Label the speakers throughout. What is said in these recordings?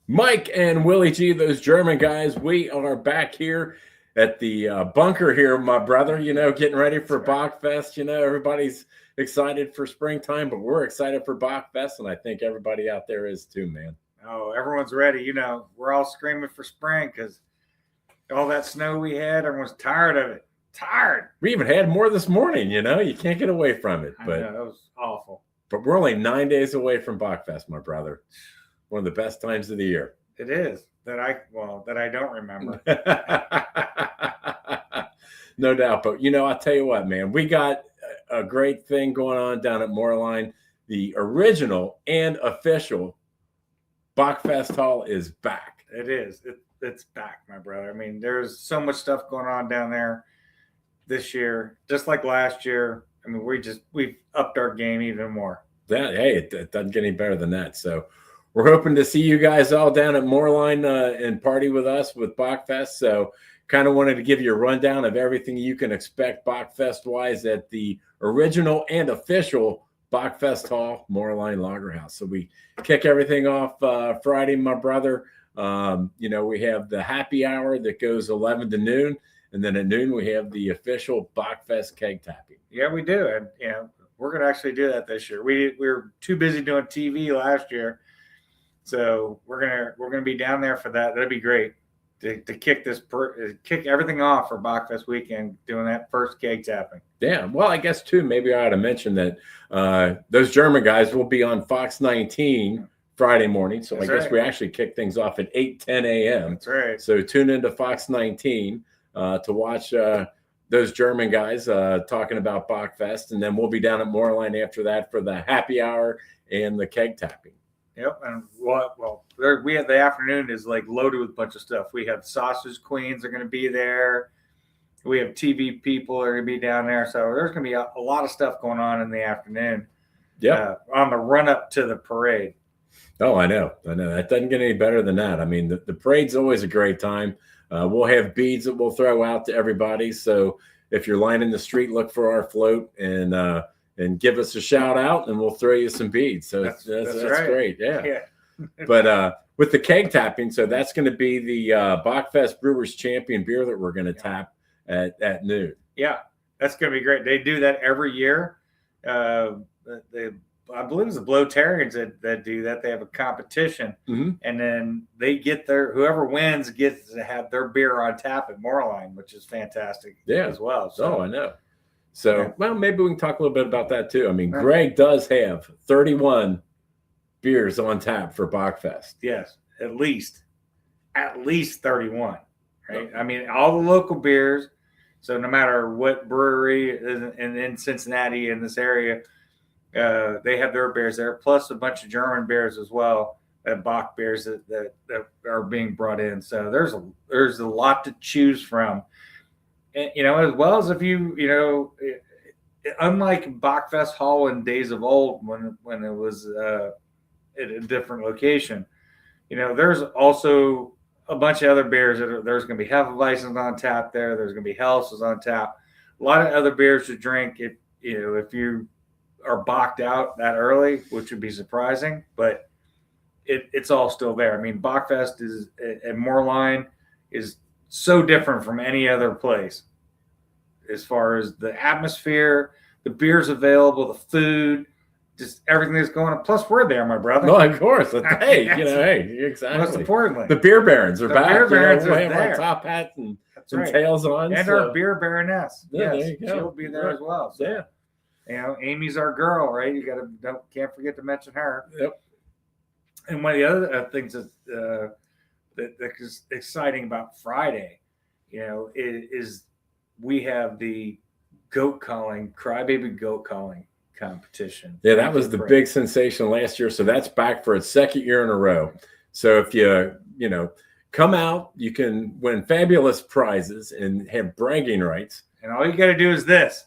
Speaker 1: Mike and Willie G, those German guys, we are back here at the bunker here, my brother, getting ready for Bockfest. Everybody's excited for springtime, but we're excited for Bockfest, and I think everybody out there is too, man.
Speaker 2: Oh, everyone's ready. We're all screaming for spring because all that snow we had, everyone's tired of it. Tired.
Speaker 1: We even had more this morning, you can't get away from it.
Speaker 2: But I know, it was awful.
Speaker 1: But we're only 9 days away from Bockfest, my brother. One of the best times of the year.
Speaker 2: It is that I don't remember.
Speaker 1: No doubt. But, I'll tell you what, man, we got a great thing going on down at Moerlein. The original and official Bockfest Hall is back.
Speaker 2: It is. It's back, my brother. I mean, there's so much stuff going on down there this year, just like last year. I mean, we've upped our game even more.
Speaker 1: Yeah, hey, it doesn't get any better than that. So we're hoping to see you guys all down at Moerlein and party with us with Bockfest. So kind of wanted to give you a rundown of everything you can expect Bockfest-wise at the original and official Bockfest Hall, Moerlein Lager House. So we kick everything off Friday, my brother. We have the happy hour that goes 11 to noon. And then at noon, we have the official Bockfest keg tapping.
Speaker 2: Yeah, we do. And, we're going to actually do that this year. We were too busy doing TV last year. So we're gonna be down there for that. That'd be great to kick everything off for Bockfest weekend, doing that first keg tapping.
Speaker 1: Yeah, well, I guess too. Maybe I ought to mention that those German guys will be on Fox 19 Friday morning. So I guess we actually kick things off at 8:10 a.m.
Speaker 2: That's right.
Speaker 1: So tune into Fox 19 to watch those German guys talking about Bockfest, and then we'll be down at Moerlein after that for the happy hour and the keg tapping.
Speaker 2: Yep, and we have the afternoon is like loaded with a bunch of stuff. We have sausage queens are going to be there. We have TV people are going to be down there. So there's going to be a lot of stuff going on in the afternoon.
Speaker 1: Yeah,
Speaker 2: on the run up to the parade.
Speaker 1: Oh, I know. That doesn't get any better than that. I mean, the parade's always a great time. We'll have beads that we'll throw out to everybody. So if you're lining the street, look for our float and give us a shout out, and we'll throw you some beads. So that's right. Great. Yeah. But with the keg tapping, so that's going to be the Bockfest Brewers champion beer that we're going to tap at noon.
Speaker 2: Yeah, that's going to be great. They do that every year. I believe it's the Bloatarians that do that. They have a competition, and then they get whoever wins gets to have their beer on tap at Moerlein, which is fantastic as well.
Speaker 1: So I know. So, well, maybe we can talk a little bit about that too. I mean, Greg does have 31 beers on tap for Bockfest.
Speaker 2: Yes, at least 31, right? I mean, all the local beers. So no matter what brewery is in Cincinnati in this area, they have their beers there, plus a bunch of German beers as well, Bock beers that are being brought in. So there's a lot to choose from. And, as well as if unlike Bockfest Hall in days of old when it was at a different location, there's also a bunch of other beers there's going to be Hefeweizen's on tap there. There's going to be Hell's on tap. A lot of other beers to drink if you are bocked out that early, which would be surprising, but it's all still there. I mean, Bockfest is at Moerlein is so different from any other place as far as the atmosphere, the beers available, the food, just everything that's going on. Plus, we're there, my brother.
Speaker 1: No, of course. Hey, exactly.
Speaker 2: Most importantly,
Speaker 1: the beer barons are back.
Speaker 2: Beer barons
Speaker 1: we'll
Speaker 2: are
Speaker 1: have
Speaker 2: there.
Speaker 1: Our top hats and some tails on,
Speaker 2: and our beer baroness.
Speaker 1: Yeah,
Speaker 2: yes, she'll be there as well. So, yeah. Amy's our girl, right? You can't forget to mention her.
Speaker 1: Yep.
Speaker 2: And one of the other things that's exciting about Friday, is we have the crybaby goat calling competition.
Speaker 1: Yeah, that was the big sensation last year. So that's back for its second year in a row. So if you come out, you can win fabulous prizes and have bragging rights.
Speaker 2: And all you got to do is this.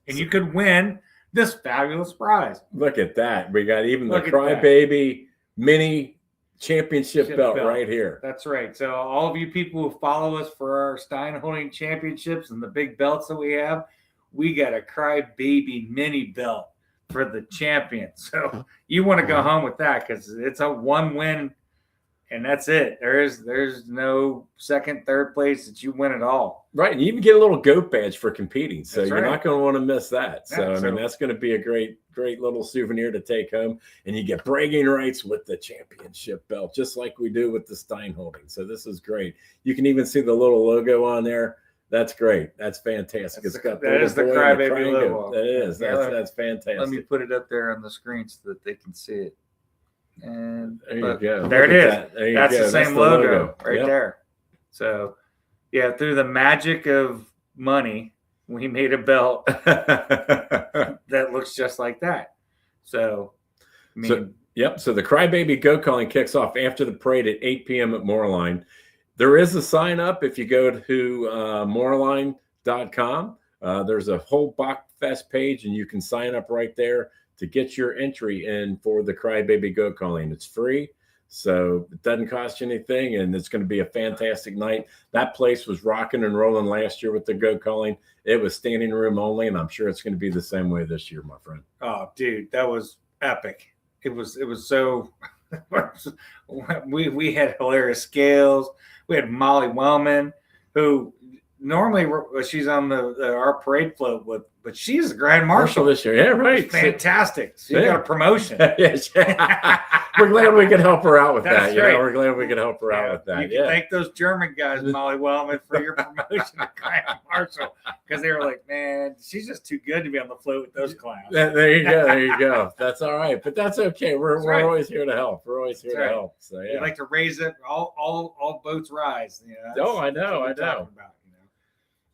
Speaker 2: And you could win this fabulous prize.
Speaker 1: Look at that. We got even the Crybaby mini championship belt right here.
Speaker 2: That's right. So all of you people who follow us for our Steinholding championships and the big belts that we have, we got a crybaby mini belt for the champion. So you want to go home with that because it's a 1 win and that's it. There's no second, third place that you win it all.
Speaker 1: Right. And you even get a little goat badge for competing. So
Speaker 2: That's
Speaker 1: you're
Speaker 2: right.
Speaker 1: not going to want to miss that. So,
Speaker 2: Yeah,
Speaker 1: I mean, that's going to be a great little souvenir to take home. And you get bragging rights with the championship belt, just like we do with the Steinholding. So this is great. You can even see the little logo on there. That's great. That's fantastic. It's got
Speaker 2: that is the crybaby logo.
Speaker 1: That is. That's fantastic.
Speaker 2: Let me put it up there on the screen so that they can see it. And
Speaker 1: there you go.
Speaker 2: There it is.
Speaker 1: That's
Speaker 2: the same logo right there. So, yeah, through the magic of money, we made a belt that looks just like that. So, I mean,
Speaker 1: So the Crybaby Goat Calling kicks off after the parade at 8 p.m. at Moerlein. There is a sign up if you go to Moerlein.com. There's a whole Bockfest page, and you can sign up right there to get your entry in for the Crybaby Goat Calling. It's free, so it doesn't cost you anything, and it's going to be a fantastic night. That place was rocking and rolling last year with the goat calling. It was standing room only, and I'm sure it's going to be the same way this year, my friend.
Speaker 2: Oh, dude, that was epic. It was so we had hilarious scales. We had Molly Wellman, who normally she's on our parade float with, but she's the grand marshal
Speaker 1: this year. Yeah, right.
Speaker 2: Fantastic. She got a promotion.
Speaker 1: Yes. We're glad we could help her out with
Speaker 2: That's
Speaker 1: that.
Speaker 2: right.
Speaker 1: We're glad we could help her out with that.
Speaker 2: You can thank those German guys, Molly Wellman, for your promotion to grand marshal, because they were like, man, she's just too good to be on the float with those clowns.
Speaker 1: There you go. There you go. That's all right, but that's okay. We're always here to help. We're always here to help. So
Speaker 2: We like to raise it. All boats rise.
Speaker 1: I know.
Speaker 2: About,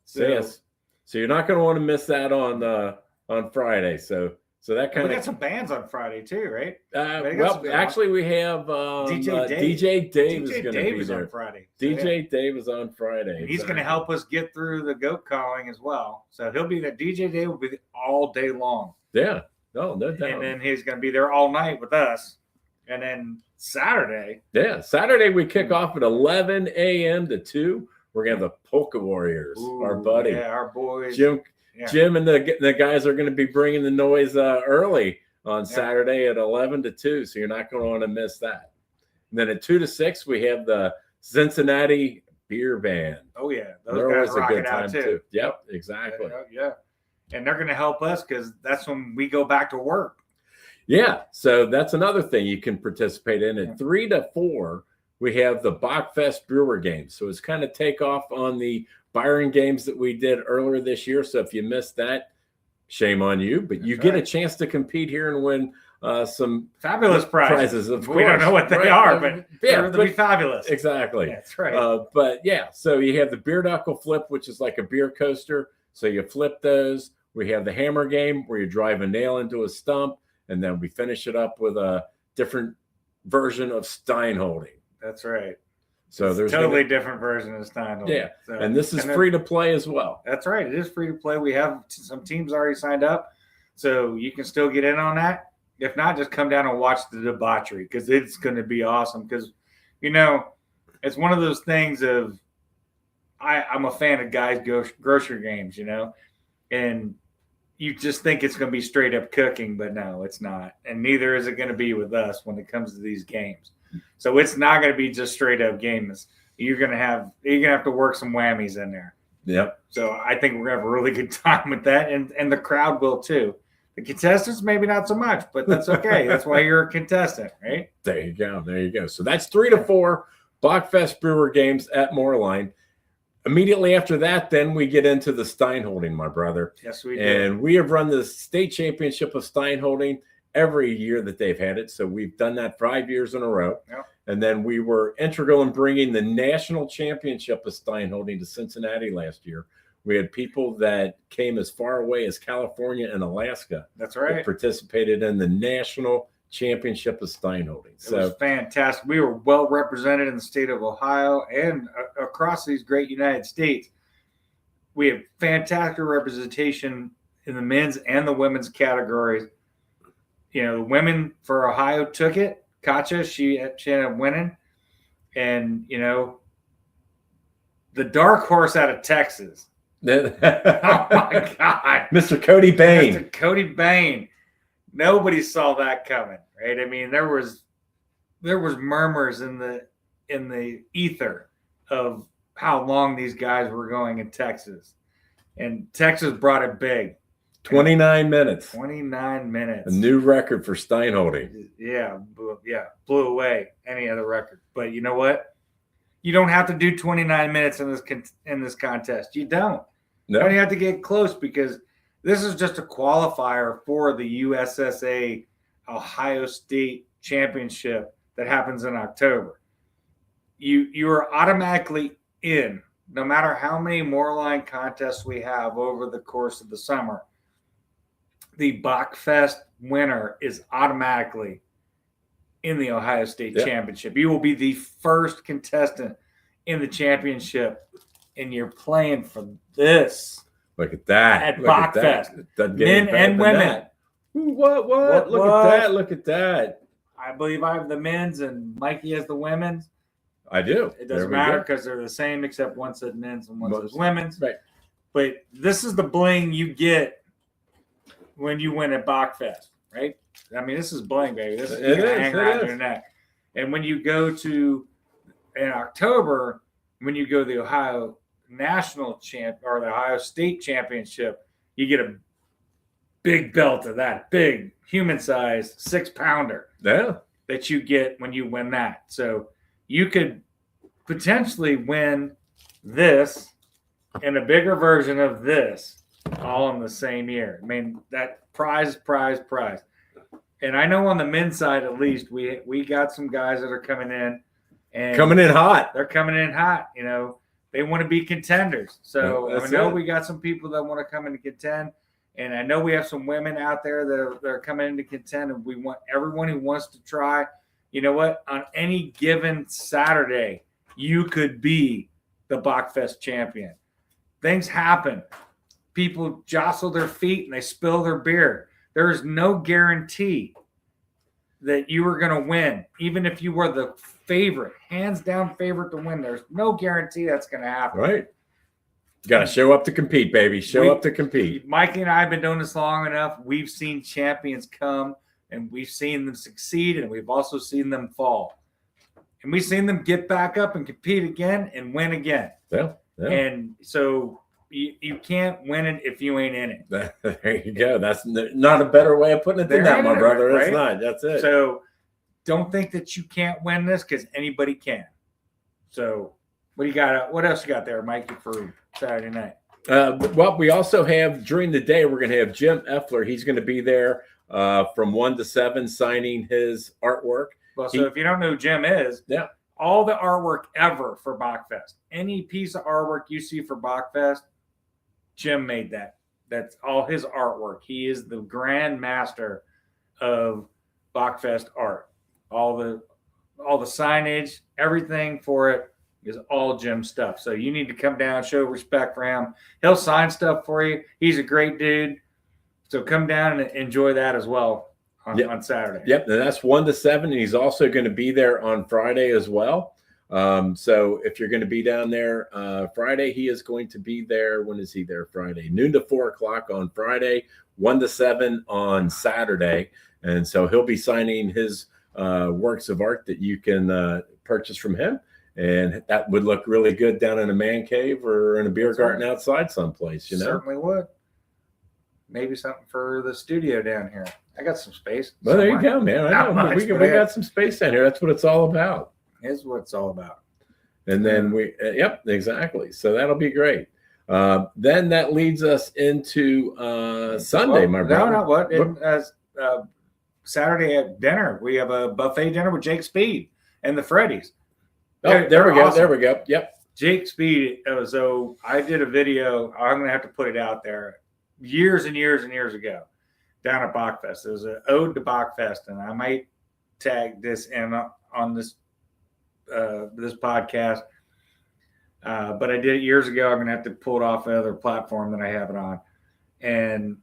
Speaker 1: So you're not going to want to miss that on Friday. So that kind
Speaker 2: we got some bands on Friday too, right?
Speaker 1: Actually, we have DJ Dave is going to be there
Speaker 2: on Friday.
Speaker 1: DJ Dave is on Friday.
Speaker 2: And he's going to help us get through the goat calling as well. So he'll be there. DJ Dave will be there all day long.
Speaker 1: Yeah, no doubt.
Speaker 2: And then he's going to be there all night with us. And then Saturday.
Speaker 1: Yeah, Saturday we kick off at 11 a.m. to 2. We're going to have the Polka Warriors, our buddy.
Speaker 2: Yeah, our boys.
Speaker 1: Jim and the guys are going to be bringing the noise early on Saturday at 11 to 2, so you're not going to want to miss that. And then at 2 to 6, we have the Cincinnati Bier Band.
Speaker 2: Oh, yeah.
Speaker 1: Those guys rock it out, too. Yep, exactly.
Speaker 2: Yeah. And they're going to help us because that's when we go back to work.
Speaker 1: Yeah, so that's another thing you can participate in. At 3 to 4, we have the Bockfest Brewer games. So it's kind of take off on the Bavarian games that we did earlier this year. So if you missed that, shame on you. But you get a chance to compete here and win some
Speaker 2: fabulous prizes.
Speaker 1: Of course.
Speaker 2: We don't know what they are, but they'll be fabulous.
Speaker 1: Exactly.
Speaker 2: That's right.
Speaker 1: But yeah, so you have the beer knuckle flip, which is like a beer coaster. So you flip those. We have the hammer game where you drive a nail into a stump, and then we finish it up with a different version of Steinholding.
Speaker 2: That's right.
Speaker 1: So there's
Speaker 2: a totally different version of Steinholding.
Speaker 1: Yeah, and this is free to play as well.
Speaker 2: That's right. It is free to play. We have some teams already signed up, so you can still get in on that. If not, just come down and watch the debauchery because it's going to be awesome. Because, it's one of those things of I'm a fan of guys' grocery games, and you just think it's going to be straight up cooking, but no, it's not. And neither is it going to be with us when it comes to these games. So it's not going to be just straight up games. You're going to have to work some whammies in there.
Speaker 1: Yep.
Speaker 2: So I think we're going to have a really good time with that. And the crowd will too. The contestants, maybe not so much, but that's okay. That's why you're a contestant, right?
Speaker 1: There you go. There you go. So that's 3 to 4 Bockfest Brewer games at Moerlein. Immediately after that, then we get into the Steinholding, my brother.
Speaker 2: Yes, we do.
Speaker 1: And we have run the state championship of Steinholding every year that they've had it. So we've done that 5 years in a row.
Speaker 2: Yep.
Speaker 1: And then we were integral in bringing the national championship of Steinholding to Cincinnati last year. We had people that came as far away as California and Alaska.
Speaker 2: That's right.
Speaker 1: That participated in the national championship of Steinholding.
Speaker 2: It was fantastic. We were well represented in the state of Ohio and across these great United States. We have fantastic representation in the men's and the women's categories. The women for Ohio took it. Katja, she ended up winning. And, the dark horse out of Texas Oh my God,
Speaker 1: Mr. Cody Bain.
Speaker 2: Mr. Cody Bain. Nobody saw that coming, right? I mean, there was murmurs in the ether of how long these guys were going in Texas, and Texas brought it big.
Speaker 1: 29 minutes.
Speaker 2: 29 minutes.
Speaker 1: A new record for Steinholding.
Speaker 2: Yeah, blew away any other record. But you know what? You don't have to do 29 minutes in this contest. You don't.
Speaker 1: No.
Speaker 2: You don't have to get close, because this is just a qualifier for the USSA Ohio State Championship that happens in October. You are automatically in, no matter how many Moerlein contests we have over the course of the summer. The Bockfest winner is automatically in the Ohio State Championship. You will be the first contestant in the championship, and you're playing for this.
Speaker 1: Look at that.
Speaker 2: At Bockfest. Men and women.
Speaker 1: What? Look at that. Look at that.
Speaker 2: I believe I have the men's and Mikey has the women's.
Speaker 1: I do.
Speaker 2: It doesn't matter, because they're the same, except one said men's and one says women's.
Speaker 1: Right.
Speaker 2: But this is the bling you get when you win at Bockfest, right? I mean, this is bling, baby. This is hang around your neck. And when you go to, in October, when you go to the Ohio National Champ or the Ohio State Championship, you get a big belt of that, big human-sized 6-pounder.
Speaker 1: Yeah.
Speaker 2: That you get when you win that. So you could potentially win this and a bigger version of this all in the same year. I mean, that prize. And I know on the men's side, at least, we got some guys that are coming in. And
Speaker 1: coming in hot.
Speaker 2: They're coming in hot. You know, they want to be contenders. So I know we got some people that want to come in to contend. And I know we have some women out there that are coming in to contend. And we want everyone who wants to try. You know what? On any given Saturday, you could be the Bockfest champion. Things happen. People jostle their feet and they spill their beer. There is no guarantee that you are going to win, even if you were the favorite, hands down favorite to win. There's no guarantee that's going to happen.
Speaker 1: Right. You got to show up to compete, baby. Show up to compete.
Speaker 2: Mikey and I have been doing this long enough. We've seen champions come, and we've seen them succeed, and we've also seen them fall. And we've seen them get back up and compete again and win again.
Speaker 1: Yeah.
Speaker 2: And so you can't win it if you ain't in it.
Speaker 1: There you go. That's not a better way of putting it than that, my brother. Right? It's not. That's it.
Speaker 2: So don't think that you can't win this, because anybody can. So what do you got? What else you got there, Mikey, for Saturday night?
Speaker 1: Well, we also have, during the day, we're going to have Jim Effler. He's going to be there from 1 to 7 signing his artwork.
Speaker 2: Well, so if you don't know who Jim is, all the artwork ever for Bockfest, any piece of artwork you see for Bockfest, Jim made that. That's all his artwork. He is the grand master of Bockfest art. All the signage, everything for it is all Jim stuff. So you need to come down, show respect for him. He'll sign stuff for you. He's a great dude. So come down and enjoy that as well on Saturday. Yep,
Speaker 1: and that's 1 to 7, and he's also going to be there on Friday as well. So if you're going to be down there Friday, he is going to be there. When is he there Friday? Noon to 4 o'clock on Friday, 1 to 7 on Saturday. And so he'll be signing his works of art that you can purchase from him. And that would look really good down in a man cave or in a beer garden outside someplace, you know?
Speaker 2: Certainly would. Maybe something for the studio down here. I got some space.
Speaker 1: Well, there you go, man. I know. We got some space down here. That's what it's all about.
Speaker 2: Is what it's all about.
Speaker 1: And then yep, exactly. So that'll be great. Then that leads us into Sunday, my brother.
Speaker 2: No, what? Saturday at dinner, we have a buffet dinner with Jake Speed and the Freddies.
Speaker 1: Oh, there we go. Awesome. There we go. Yep.
Speaker 2: Jake Speed. So I did a video. I'm going to have to put it out there. Years and years and years ago, down at Bockfest. It was an ode to Bockfest, and I might tag this in on this podcast. But I did it years ago. I'm going to have to pull it off another platform that I have it on. And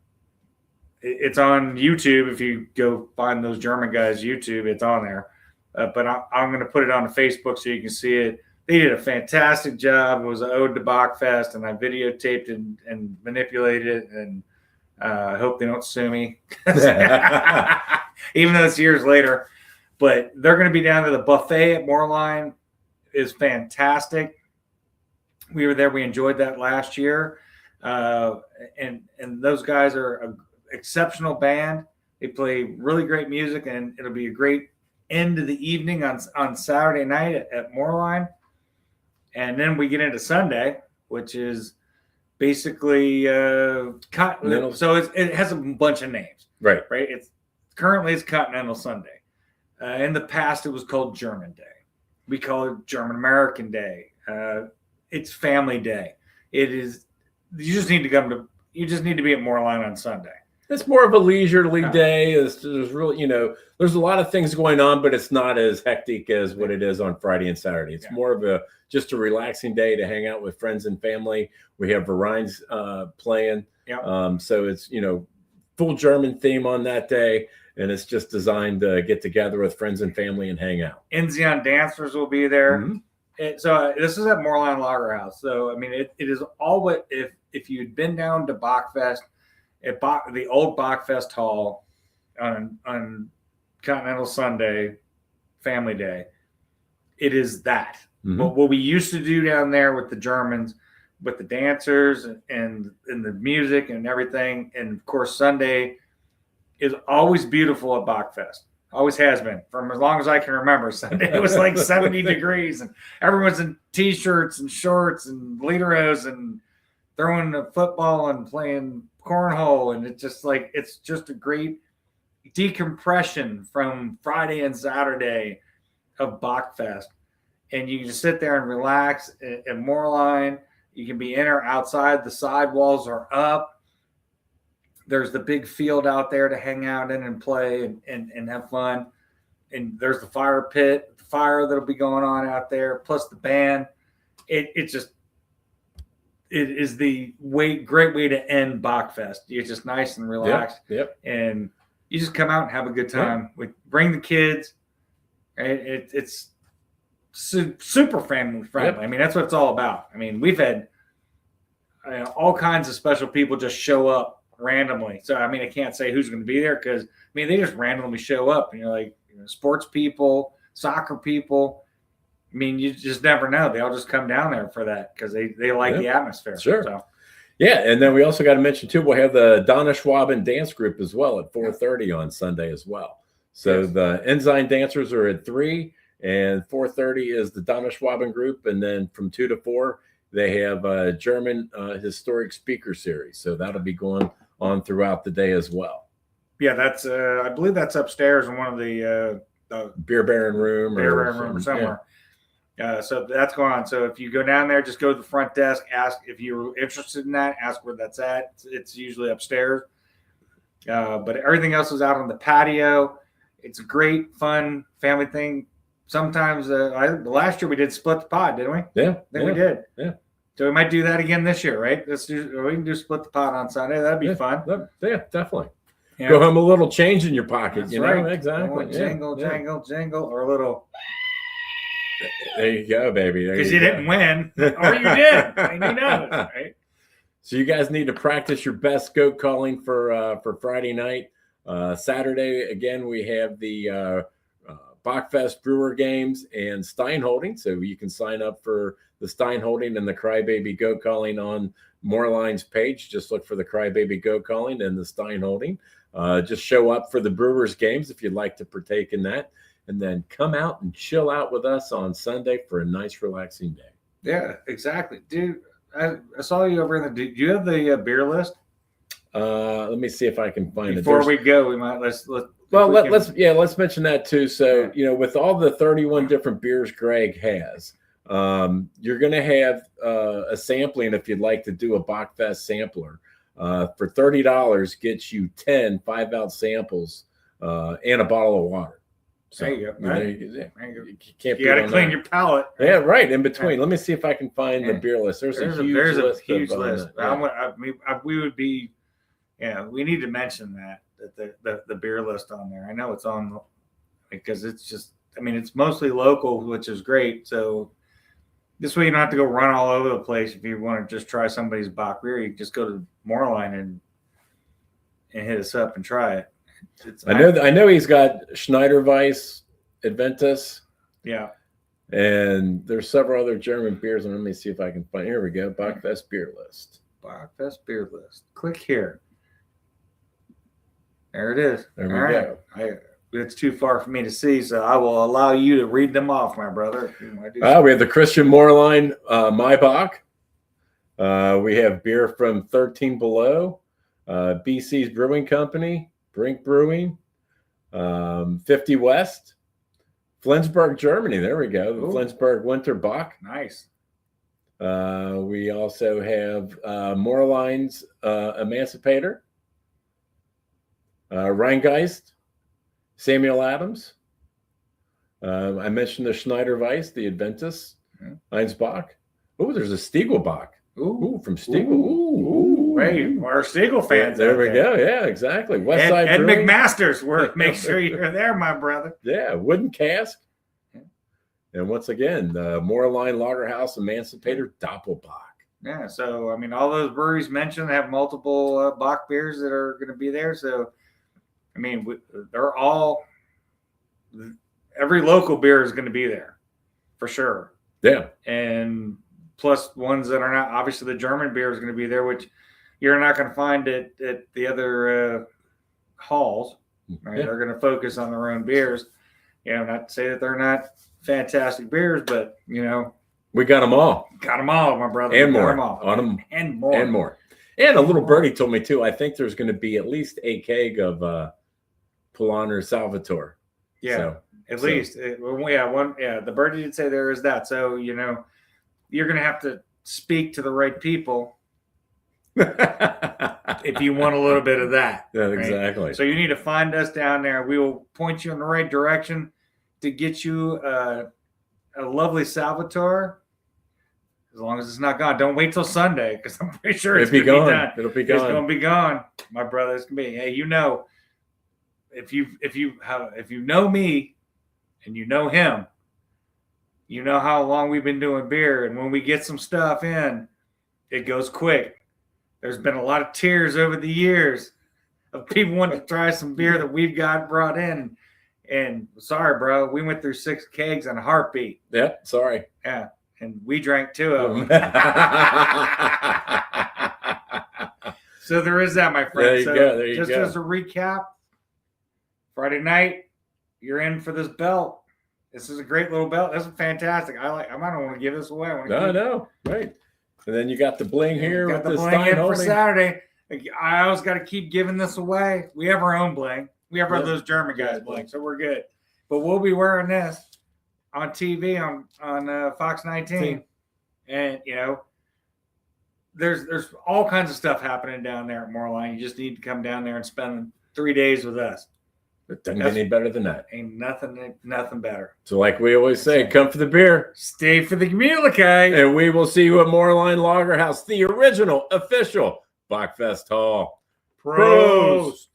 Speaker 2: it's on YouTube. If you go find those German guys' YouTube, it's on there. But I'm going to put it on Facebook so you can see it. they did a fantastic job. It was an ode to Bockfest, and I videotaped and manipulated it, and I hope they don't sue me, even though it's years later. But they're going to be down to the buffet at Moerlein. Is fantastic. We were there. We enjoyed that last year, and those guys are an exceptional band. They play really great music, and it'll be a great end of the evening on Saturday night at Moerlein. And then we get into Sunday, which is basically Continental. So it has a bunch of names,
Speaker 1: right?
Speaker 2: It's currently Continental Sunday. In the past, it was called German Day. We call it German American Day. It's Family Day. It is. You just need to be at Moerlein on Sunday. It's
Speaker 1: more of a leisurely day. There's really, there's a lot of things going on, but it's not as hectic as what it is on Friday and Saturday. It's more of just a relaxing day to hang out with friends and family. We have Bavarians playing. So it's, full German theme on that day. And it's just designed to get together with friends and family and hang out.
Speaker 2: Enzion dancers will be there. Mm-hmm. So this is at Moerlein Lager House. So, I mean, it is all what if you'd been down to Bockfest, at the old Bockfest Hall on Continental Sunday, Family Day, it is that. Mm-hmm. What we used to do down there with the Germans, with the dancers and the music and everything, and of course Sunday is always beautiful at Bockfest. Always has been from as long as I can remember. Sunday it was like 70 degrees, and everyone's in t-shirts and shorts and lederhosen and throwing the football and playing cornhole, and it's just a great decompression from Friday and Saturday of Bockfest. And you can just sit there and relax at Moerlein. You can be in or outside. The sidewalls are up. There's the big field out there to hang out in and play and have fun. And there's the fire pit, the fire that'll be going on out there, plus the band. It is the great way to end Bockfest. It's just nice and relaxed.
Speaker 1: Yep.
Speaker 2: And you just come out and have a good time. We bring the kids. It's super family friendly. Yep. I mean, that's what it's all about. I mean, we've had all kinds of special people just show up randomly. So, I mean, I can't say who's going to be there because, I mean, they just randomly show up. And you're like, sports people, soccer people. I mean, you just never know. They all just come down there for that because they like the atmosphere.
Speaker 1: Sure.
Speaker 2: So.
Speaker 1: Yeah, and then we also got to mention, too, we'll have the Donna Schwaben dance group as well at 4:30 on Sunday as well. So the Ensign dancers are at 3, and 4:30 is the Donna Schwaben group. And then from 2 to 4, they have a German historic speaker series. So that'll be going on throughout the day as well.
Speaker 2: Yeah, that's I believe that's upstairs in one of the
Speaker 1: Beer Baron room
Speaker 2: or somewhere. So that's going on. So if you go down there, just go to the front desk, ask if you're interested in that, ask where that's at. It's usually upstairs. But everything else is out on the patio. It's a great, fun family thing. Sometimes last year we did split the pot, didn't we?
Speaker 1: Yeah.
Speaker 2: We did.
Speaker 1: Yeah.
Speaker 2: So we might do that again this year, right? We can do split the pot on Sunday. That'd be fun.
Speaker 1: Yeah, definitely. Yeah. Go home a little change in your pocket.
Speaker 2: That's
Speaker 1: right.
Speaker 2: Exactly. Jingle, or a little.
Speaker 1: There you go, baby.
Speaker 2: Because you didn't win, or you did, and you know it, right?
Speaker 1: So you guys need to practice your best goat calling for Friday night. Saturday, again, we have the Bockfest Brewer games and Steinholding. So you can sign up for the Steinholding and the Crybaby Goat Calling on Moerlein's page. Just look for the Crybaby Goat Calling and the Steinholding. Just show up for the Brewers games if you'd like to partake in that. And then come out and chill out with us on Sunday for a nice, relaxing day.
Speaker 2: Yeah, exactly. Dude, I saw you over in do you have the beer list?
Speaker 1: Let me see if I can find
Speaker 2: it. Before we go, we might let's
Speaker 1: mention that too. So, with all the 31 different beers Greg has, you're going to have a sampling if you'd like to do a Bockfest sampler. For $30 gets you 10 5-ounce samples and a bottle of water.
Speaker 2: So, there you go. Right?
Speaker 1: You
Speaker 2: got to clean your palate.
Speaker 1: Yeah, right. In between. Let me see if I can find the beer list. There's a huge list.
Speaker 2: We would be, we need to mention that the beer list on there. I know it's on because it's just, it's mostly local, which is great. So This way you don't have to go run all over the place if you want to just try somebody's Bock beer. You can just go to Moerlein and hit us up and try it.
Speaker 1: I know he's got Schneider Weiss, Adventus.
Speaker 2: Yeah.
Speaker 1: And there's several other German beers. And let me see if I can find. Here we go. Bockfest beer list.
Speaker 2: Bockfest beer list. Click here. There it is.
Speaker 1: There we go.
Speaker 2: It's too far for me to see, so I will allow you to read them off, my brother.
Speaker 1: We have the Christian Moerlein Maibach. We have beer from 13 Below, BC's Brewing Company, Brink Brewing, 50 West, Flensburg, Germany. There we go. The Flensburg Winter Bock.
Speaker 2: Nice.
Speaker 1: We also have Moerlein's Emancipator, Rheingeist, Samuel Adams. I mentioned the Schneider Weiss, the Adventus, Heinz Bock. Oh, there's a Stiegelbach. Ooh, from Stiegel. Ooh.
Speaker 2: Hey, our Stiegel fans.
Speaker 1: There we go. Yeah, exactly. West Side
Speaker 2: Ed
Speaker 1: Brewing.
Speaker 2: McMaster's. Make sure you're there, my brother.
Speaker 1: Yeah, wooden cask. And once again, the Moerlein Lager House Emancipator Doppelbock.
Speaker 2: Yeah, so I mean, all those breweries mentioned have multiple Bock beers that are going to be there. So, I mean, they're all. Every local beer is going to be there, for sure.
Speaker 1: Yeah,
Speaker 2: and plus ones that are not. Obviously, the German beer is going to be there, which you're not going to find at the other halls. Right? Yeah. They're going to focus on their own beers. You know, not to say that they're not fantastic beers, but
Speaker 1: we got them all.
Speaker 2: Got them all, my brother.
Speaker 1: And more.
Speaker 2: On them. And more.
Speaker 1: And more. And a little birdie told me too. I think there's going to be at least a keg of Polaner Salvatore.
Speaker 2: Yeah, so, at least. The birdie did say there is that. So you're going to have to speak to the right people if you want a little bit of that.
Speaker 1: Yeah, right? Exactly.
Speaker 2: So you need to find us down there. We will point you in the right direction to get you a lovely Salvatore, as long as it's not gone. Don't wait till Sunday, because I'm pretty sure it's going to be done.
Speaker 1: It'll be gone.
Speaker 2: It's going to be gone, my brother. It's going to be. Hey, if you know me, and you know him, you know how long we've been doing beer, and when we get some stuff in, it goes quick. There's been a lot of tears over the years of people wanting to try some beer that we've got brought in. And sorry, bro, we went through 6 kegs in a heartbeat.
Speaker 1: Yeah, sorry.
Speaker 2: Yeah, and we drank 2 of them. So there is that, my friend.
Speaker 1: There you go.
Speaker 2: As a recap, Friday night, you're in for this belt. This is a great little belt. This is fantastic. I don't want to give this away.
Speaker 1: No, right. And then you got the bling here with the
Speaker 2: bling for Saturday. I always got to keep giving this away. We have our own bling. We have those German guys bling, so we're good. But we'll be wearing this on TV on Fox 19, and there's all kinds of stuff happening down there at Moerlein. You just need to come down there and spend 3 days with us.
Speaker 1: It doesn't get any better than that.
Speaker 2: Ain't nothing better.
Speaker 1: So like we always say, come for the beer.
Speaker 2: Stay for the Gemütlichkeit.
Speaker 1: And we will see you at Moerlein Lager House, the original, official Bockfest Hall.
Speaker 2: Pros.